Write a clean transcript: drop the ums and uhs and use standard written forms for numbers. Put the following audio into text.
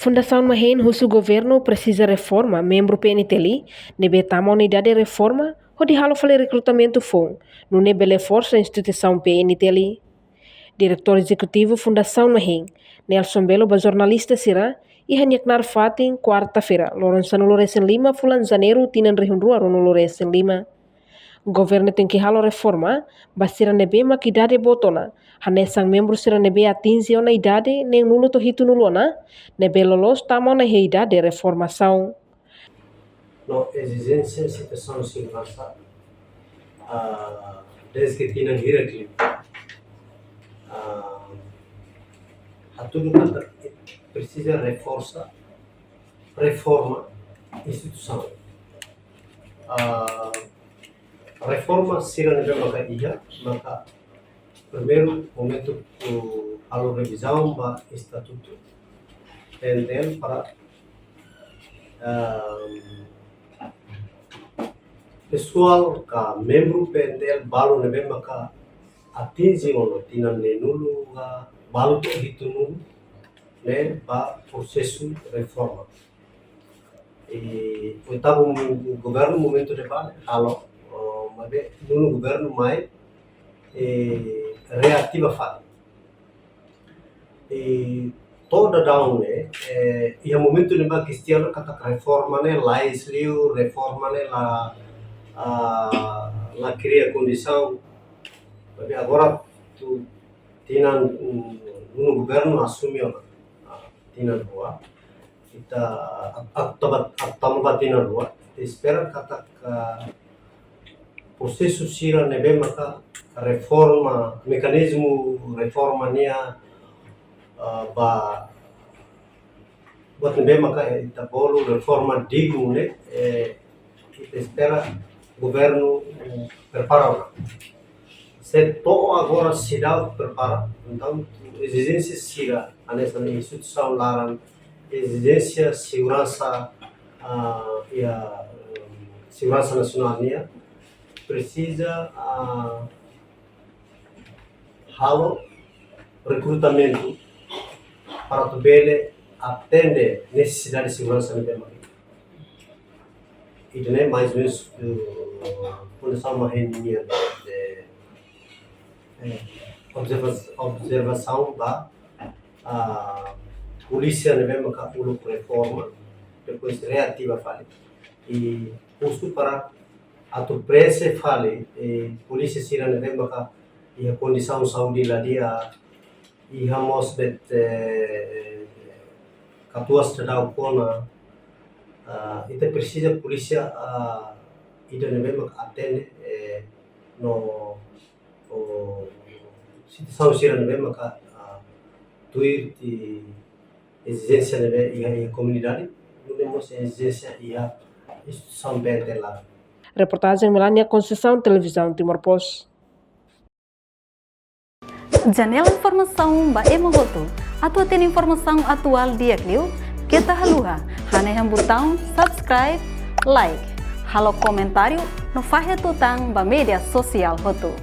Fundação Mahen husu governo precisa reforma membro PNTLI, nebe tama unidade reforma, onde halo fale recrutamento fon, no nebele força instituição PNTLI. Diretor executivo Fundação Mahen, Nelson Belo, ba jornalista sira, e hanyaknar fatin quarta-feira, Lourenço Loresen Lima, fulan janeiro, tinan rihundua rono Lourenço Lima. Governo tem que halo reforma, basira nebe makidade botona, hanesang membro sira nebe atinzi ona idade, nem nulo to hitu nulona, nebe lolos tamo na idade reformação. No exigência de situação de segurança, desde que tinha Hiracle, a tudo que precisa reforma instituição. Reforma será maka primeiro momento a revisão do estatuto PNTL para pessoal que membro PNTL balu nebe maka atingi ono tinan ne nulu balu to hitu nulu ne ba processo reforma e oitavo governo momento de bale halo mabe nulu governo mai reativa fala e toda down ne e momento de ba questão kata reforma ne laislio reforma ne la cria condição mabe agora tu tinan nulu governo assumiu tinan rua kita atama batina rua espera kata processo sira nebe maka reforma mekanismo reforma nia ba buat nebe maka ita bolu reforma digno ne kita espera governo prepara se to agora cidade prepara então exigência sira anessa instituição laran exigência segurança e a segurança nacional nia precisa halo recrutamento para tu bele atender necessidade de segurança no tema. Itu ne mais ou menos Fundação Mahen de observação da polícia ne mesmo que ulo reforma depois reativa fale e custo para a tu pressa fale polícia sira ne mesmo que a condição saúde lá dia e hamos bet katuas tadau kona ita precisa polícia ida ne mesmo que atende no situação sira ne mesmo que tuir de exigência e a comunidade não temos exigência e a instituição PNTL lá. Reportagem Melania Conceição, Televisão Timor-Poste. Janela informação ba emogoto. Atua tem informação atual dia Clio. Kita haluha. Haneham botão subscribe, like. Halo comentário no faixa tutang ba media sosial hotu.